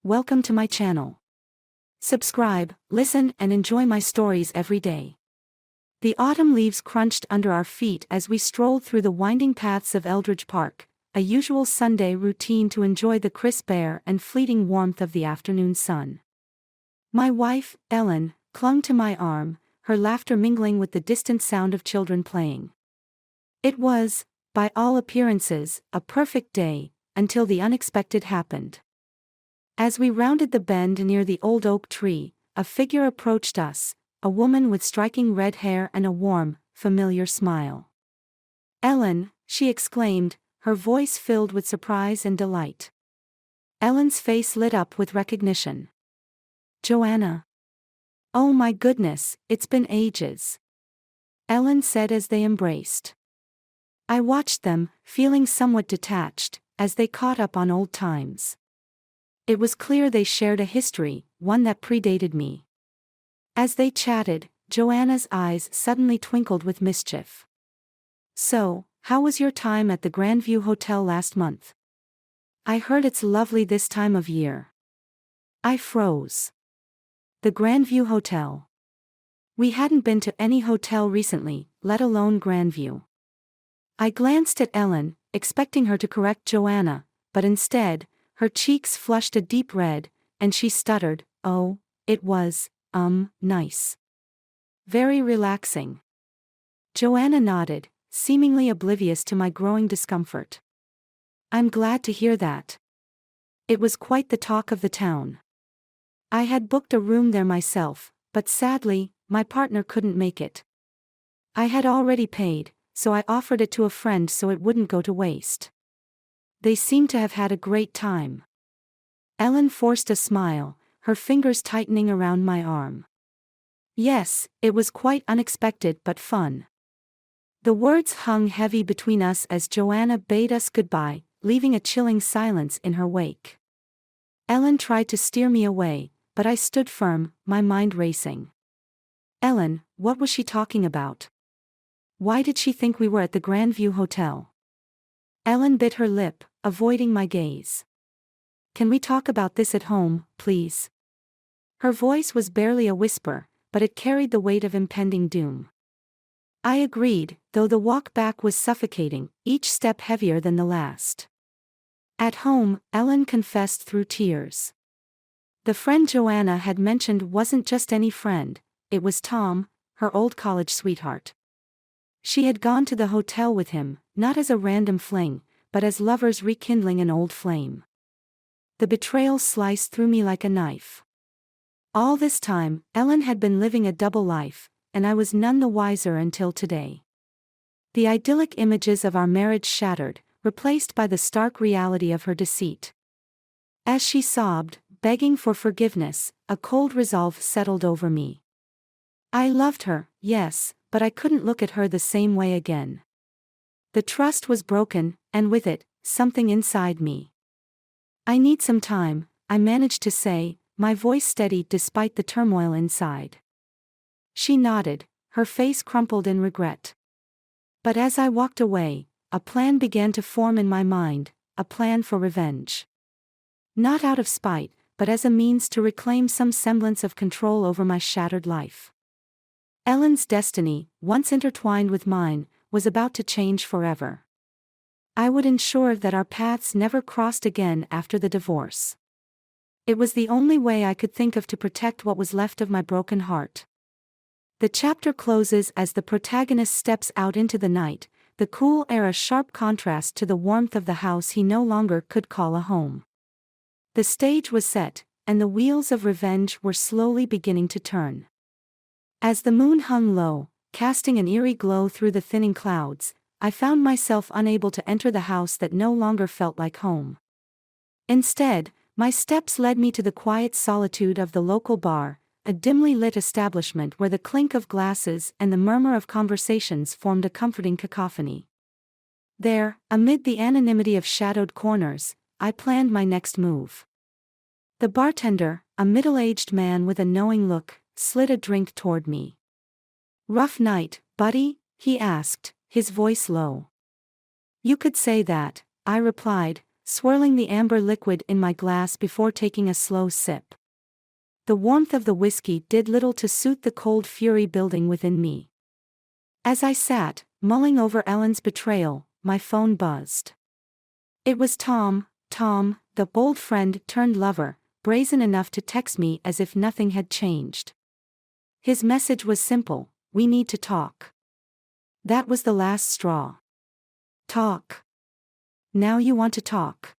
welcome to my channel. Subscribe, listen, and enjoy my stories every day. The autumn leaves crunched under our feet as we strolled through the winding paths of Eldridge Park, a usual Sunday routine to enjoy the crisp air and fleeting warmth of the afternoon sun. My wife, Ellen, clung to my arm, her laughter mingling with the distant sound of children playing. It was, by all appearances, a perfect day, until the unexpected happened. As we rounded the bend near the old oak tree, a figure approached us, a woman with striking red hair and a warm, familiar smile. "Ellen," she exclaimed, her voice filled with surprise and delight. Ellen's face lit up with recognition. "Joanna. Oh my goodness, it's been ages," Ellen said as they embraced. I watched them, feeling somewhat detached, as they caught up on old times. It was clear they shared a history, one that predated me. As they chatted, Joanna's eyes suddenly twinkled with mischief. "So, how was your time at the Grandview Hotel last month? I heard it's lovely this time of year." I froze. The Grandview Hotel. We hadn't been to any hotel recently, let alone Grandview. I glanced at Ellen, expecting her to correct Joanna, but instead, her cheeks flushed a deep red, and she stuttered, "Oh, it was, nice. Very relaxing." Joanna nodded, seemingly oblivious to my growing discomfort. "I'm glad to hear that. It was quite the talk of the town. I had booked a room there myself, but sadly, my partner couldn't make it. I had already paid, so I offered it to a friend so it wouldn't go to waste. They seemed to have had a great time." Ellen forced a smile, her fingers tightening around my arm. "Yes, it was quite unexpected but fun." The words hung heavy between us as Joanna bade us goodbye, leaving a chilling silence in her wake. Ellen tried to steer me away, but I stood firm, my mind racing. "Ellen, what was she talking about? Why did she think we were at the Grandview Hotel?" Ellen bit her lip, avoiding my gaze. "Can we talk about this at home, please?" Her voice was barely a whisper, but it carried the weight of impending doom. I agreed, though the walk back was suffocating, each step heavier than the last. At home, Ellen confessed through tears. The friend Joanna had mentioned wasn't just any friend, it was Tom, her old college sweetheart. She had gone to the hotel with him, not as a random fling, but as lovers rekindling an old flame. The betrayal sliced through me like a knife. All this time, Ellen had been living a double life, and I was none the wiser until today. The idyllic images of our marriage shattered, replaced by the stark reality of her deceit. As she sobbed, begging for forgiveness, a cold resolve settled over me. I loved her, yes, but I couldn't look at her the same way again. The trust was broken, and with it, something inside me. "I need some time," I managed to say, my voice steady despite the turmoil inside. She nodded, her face crumpled in regret. But as I walked away, a plan began to form in my mind, a plan for revenge. Not out of spite, but as a means to reclaim some semblance of control over my shattered life. Ellen's destiny, once intertwined with mine, was about to change forever. I would ensure that our paths never crossed again after the divorce. It was the only way I could think of to protect what was left of my broken heart. The chapter closes as the protagonist steps out into the night, the cool air a sharp contrast to the warmth of the house he no longer could call a home. The stage was set, and the wheels of revenge were slowly beginning to turn. As the moon hung low, casting an eerie glow through the thinning clouds, I found myself unable to enter the house that no longer felt like home. Instead, my steps led me to the quiet solitude of the local bar, a dimly lit establishment where the clink of glasses and the murmur of conversations formed a comforting cacophony. There, amid the anonymity of shadowed corners, I planned my next move. The bartender, a middle-aged man with a knowing look, slid a drink toward me. "Rough night, buddy?" he asked, his voice low. "You could say that," I replied, swirling the amber liquid in my glass before taking a slow sip. The warmth of the whiskey did little to soothe the cold fury building within me. As I sat, mulling over Ellen's betrayal, my phone buzzed. It was Tom, the bold friend turned lover, brazen enough to text me as if nothing had changed. His message was simple: we need to talk. That was the last straw. Talk. Now you want to talk?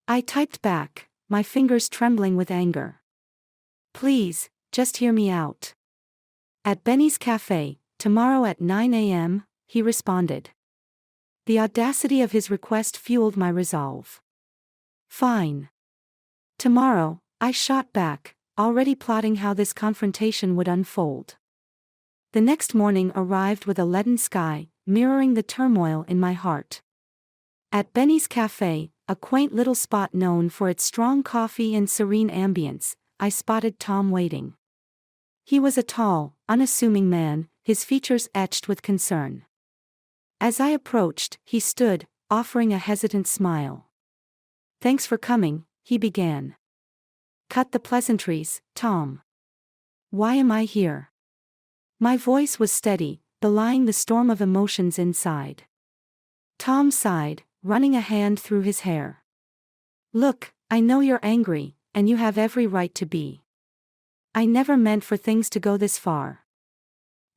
I typed back, my fingers trembling with anger. Please, just hear me out. At Benny's Cafe, tomorrow at 9 a.m., he responded. The audacity of his request fueled my resolve. Fine. Tomorrow, I shot back, already plotting how this confrontation would unfold. The next morning arrived with a leaden sky, mirroring the turmoil in my heart. At Benny's Cafe, a quaint little spot known for its strong coffee and serene ambience, I spotted Tom waiting. He was a tall, unassuming man, his features etched with concern. As I approached, he stood, offering a hesitant smile. Thanks for coming, he began. Cut the pleasantries, Tom. Why am I here? My voice was steady, belying the storm of emotions inside. Tom sighed, running a hand through his hair. Look, I know you're angry, and you have every right to be. I never meant for things to go this far.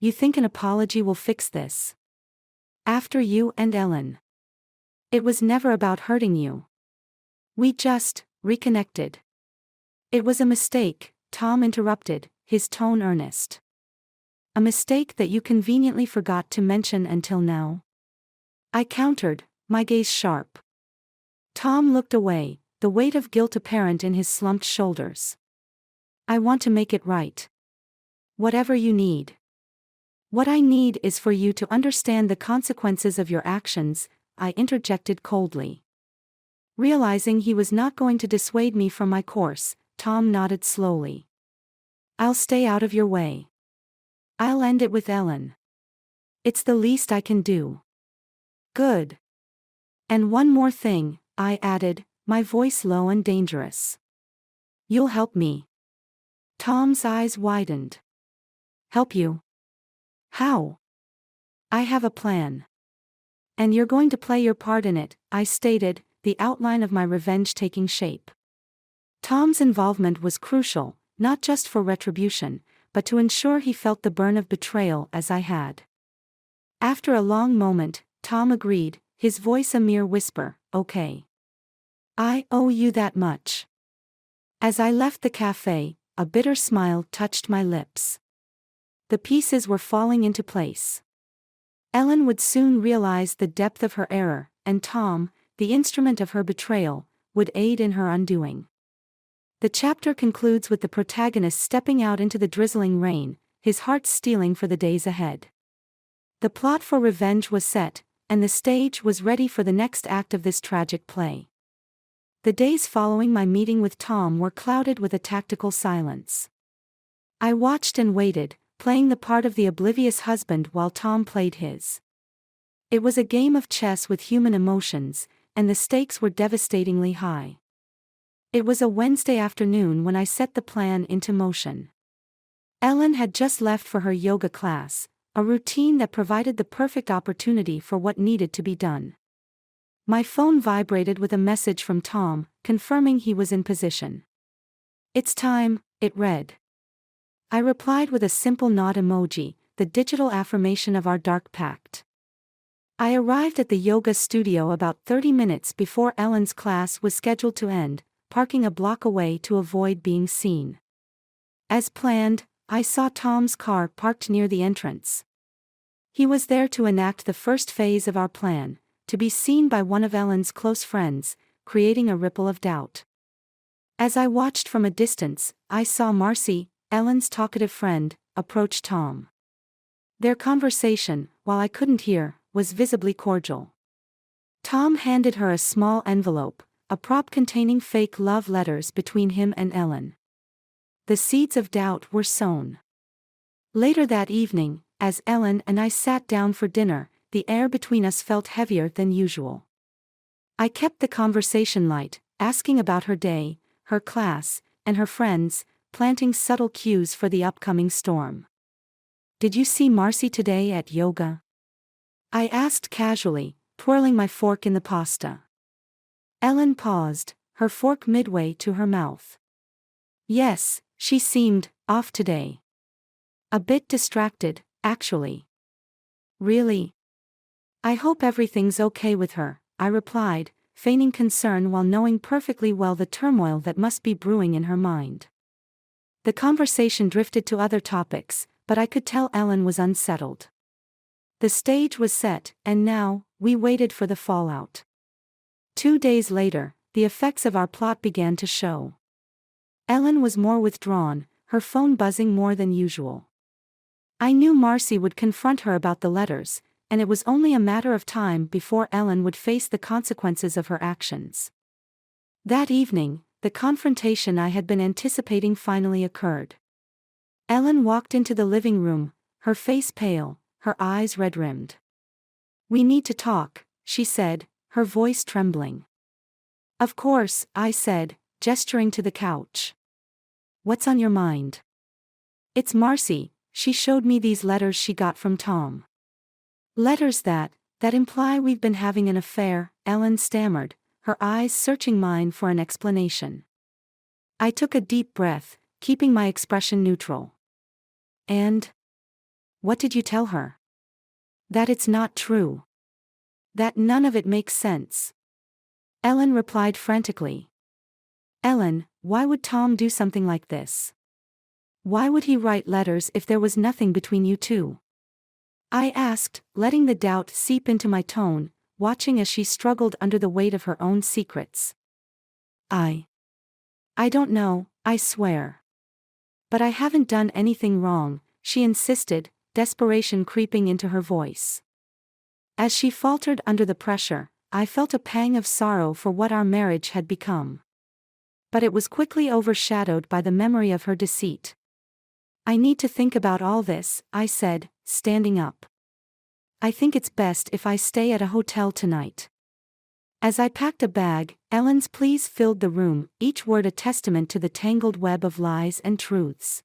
You think an apology will fix this? After you and Ellen. It was never about hurting you. We just reconnected. It was a mistake, Tom interrupted, his tone earnest. A mistake that you conveniently forgot to mention until now? I countered, my gaze sharp. Tom looked away, the weight of guilt apparent in his slumped shoulders. I want to make it right. Whatever you need. What I need is for you to understand the consequences of your actions, I interjected coldly. Realizing he was not going to dissuade me from my course, Tom nodded slowly. I'll stay out of your way. I'll end it with Ellen. It's the least I can do. Good. And one more thing, I added, my voice low and dangerous. You'll help me. Tom's eyes widened. Help you? How? I have a plan. And you're going to play your part in it, I stated, the outline of my revenge taking shape. Tom's involvement was crucial, not just for retribution, but to ensure he felt the burn of betrayal as I had. After a long moment, Tom agreed, his voice a mere whisper, okay. I owe you that much. As I left the cafe, a bitter smile touched my lips. The pieces were falling into place. Ellen would soon realize the depth of her error, and Tom, the instrument of her betrayal, would aid in her undoing. The chapter concludes with the protagonist stepping out into the drizzling rain, his heart steeling for the days ahead. The plot for revenge was set, and the stage was ready for the next act of this tragic play. The days following my meeting with Tom were clouded with a tactical silence. I watched and waited, playing the part of the oblivious husband while Tom played his. It was a game of chess with human emotions, and the stakes were devastatingly high. It was a Wednesday afternoon when I set the plan into motion. Ellen had just left for her yoga class, a routine that provided the perfect opportunity for what needed to be done. My phone vibrated with a message from Tom, confirming he was in position. It's time, it read. I replied with a simple nod emoji, the digital affirmation of our dark pact. I arrived at the yoga studio about 30 minutes before Ellen's class was scheduled to end, parking a block away to avoid being seen. As planned, I saw Tom's car parked near the entrance. He was there to enact the first phase of our plan, to be seen by one of Ellen's close friends, creating a ripple of doubt. As I watched from a distance, I saw Marcy, Ellen's talkative friend, approach Tom. Their conversation, while I couldn't hear, was visibly cordial. Tom handed her a small envelope, a prop containing fake love letters between him and Ellen. The seeds of doubt were sown. Later that evening, as Ellen and I sat down for dinner, the air between us felt heavier than usual. I kept the conversation light, asking about her day, her class, and her friends, planting subtle cues for the upcoming storm. "Did you see Marcy today at yoga?" I asked casually, twirling my fork in the pasta. Ellen paused, her fork midway to her mouth. "Yes, she seemed off today. A bit distracted, actually." "Really?" "I hope everything's okay with her," I replied, feigning concern while knowing perfectly well the turmoil that must be brewing in her mind. The conversation drifted to other topics, but I could tell Ellen was unsettled. The stage was set, and now, we waited for the fallout. 2 days later, the effects of our plot began to show. Ellen was more withdrawn, her phone buzzing more than usual. I knew Marcy would confront her about the letters, and it was only a matter of time before Ellen would face the consequences of her actions. That evening, the confrontation I had been anticipating finally occurred. Ellen walked into the living room, her face pale, her eyes red-rimmed. "We need to talk," she said, her voice trembling. "Of course," I said, gesturing to the couch. "What's on your mind?" "It's Marcy. She showed me these letters she got from Tom." "Letters that imply we've been having an affair," Ellen stammered, her eyes searching mine for an explanation. I took a deep breath, keeping my expression neutral. "And? What did you tell her?" "That it's not true. That none of it makes sense." Ellen replied frantically. "Ellen, why would Tom do something like this? Why would he write letters if there was nothing between you two?" I asked, letting the doubt seep into my tone, watching as she struggled under the weight of her own secrets. I don't know, I swear. But I haven't done anything wrong," she insisted, desperation creeping into her voice. As she faltered under the pressure, I felt a pang of sorrow for what our marriage had become. But it was quickly overshadowed by the memory of her deceit. "I need to think about all this," I said, standing up. "I think it's best if I stay at a hotel tonight." As I packed a bag, Ellen's pleas filled the room, each word a testament to the tangled web of lies and truths.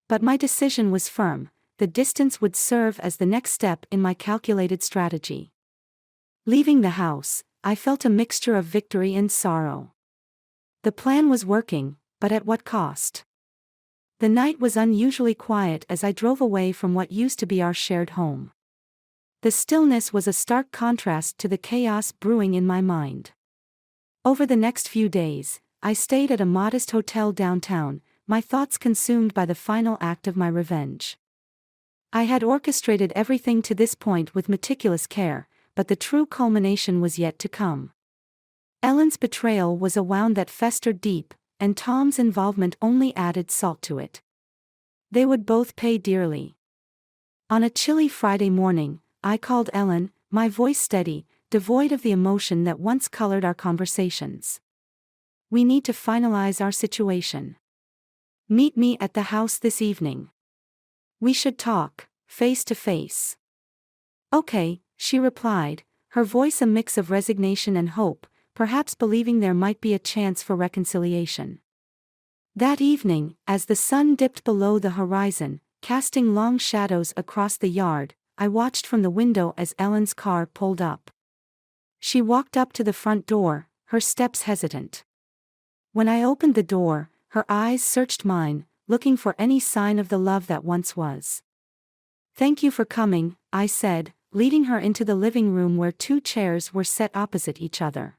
But my decision was firm: the distance would serve as the next step in my calculated strategy. Leaving the house, I felt a mixture of victory and sorrow. The plan was working, but at what cost? The night was unusually quiet as I drove away from what used to be our shared home. The stillness was a stark contrast to the chaos brewing in my mind. Over the next few days, I stayed at a modest hotel downtown, my thoughts consumed by the final act of my revenge. I had orchestrated everything to this point with meticulous care, but the true culmination was yet to come. Ellen's betrayal was a wound that festered deep, and Tom's involvement only added salt to it. They would both pay dearly. On a chilly Friday morning, I called Ellen, my voice steady, devoid of the emotion that once colored our conversations. "We need to finalize our situation. Meet me at the house this evening. We should talk, face to face." "Okay," she replied, her voice a mix of resignation and hope, perhaps believing there might be a chance for reconciliation. That evening, as the sun dipped below the horizon, casting long shadows across the yard, I watched from the window as Ellen's car pulled up. She walked up to the front door, her steps hesitant. When I opened the door, her eyes searched mine, looking for any sign of the love that once was. "Thank you for coming," I said, leading her into the living room where 2 chairs were set opposite each other.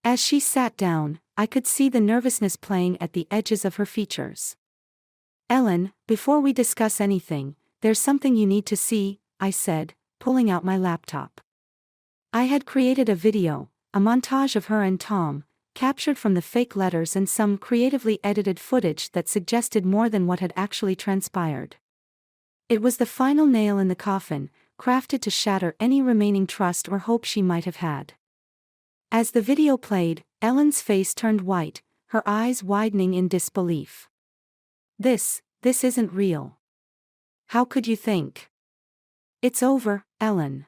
As she sat down, I could see the nervousness playing at the edges of her features. "Ellen, before we discuss anything, there's something you need to see," I said, pulling out my laptop. I had created a video, a montage of her and Tom, captured from the fake letters and some creatively edited footage that suggested more than what had actually transpired. It was the final nail in the coffin, crafted to shatter any remaining trust or hope she might have had. As the video played, Ellen's face turned white, her eyes widening in disbelief. This isn't real. How could you think?" "It's over, Ellen.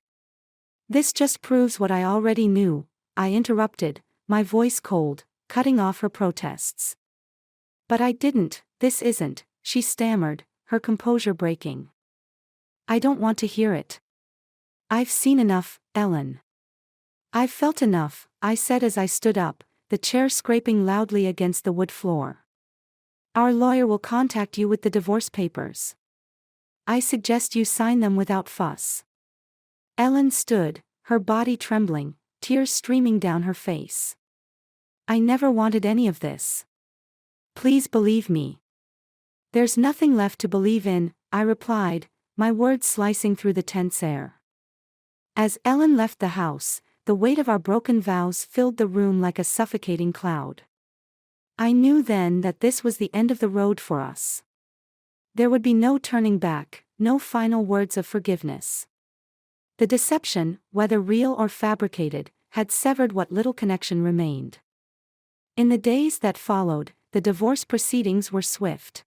This just proves what I already knew. I interrupted, my voice cold, cutting off her protests. But I didn't, this isn't, she stammered, her composure breaking. I don't want to hear it. I've seen enough, Ellen. I've felt enough, I said as I stood up, the chair scraping loudly against the wood floor. Our lawyer will contact you with the divorce papers. I suggest you sign them without fuss. Ellen stood, her body trembling, tears streaming down her face. I never wanted any of this. Please believe me. There's nothing left to believe in, I replied, my words slicing through the tense air. As Ellen left the house, the weight of our broken vows filled the room like a suffocating cloud. I knew then that this was the end of the road for us. There would be no turning back, no final words of forgiveness. The deception, whether real or fabricated, had severed what little connection remained. In the days that followed, the divorce proceedings were swift.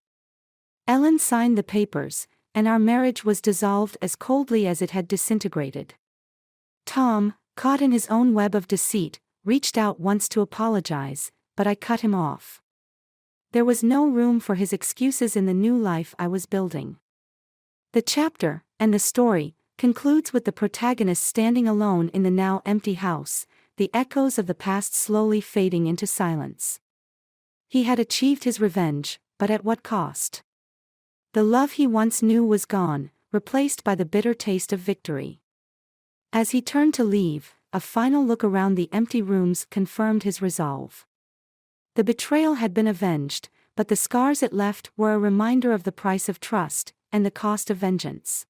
Ellen signed the papers, and our marriage was dissolved as coldly as it had disintegrated. Tom, caught in his own web of deceit, reached out once to apologize, but I cut him off. There was no room for his excuses in the new life I was building. The chapter, and the story, concludes with the protagonist standing alone in the now empty house, the echoes of the past slowly fading into silence. He had achieved his revenge, but at what cost? The love he once knew was gone, replaced by the bitter taste of victory. As he turned to leave, a final look around the empty rooms confirmed his resolve. The betrayal had been avenged, but the scars it left were a reminder of the price of trust, and the cost of vengeance.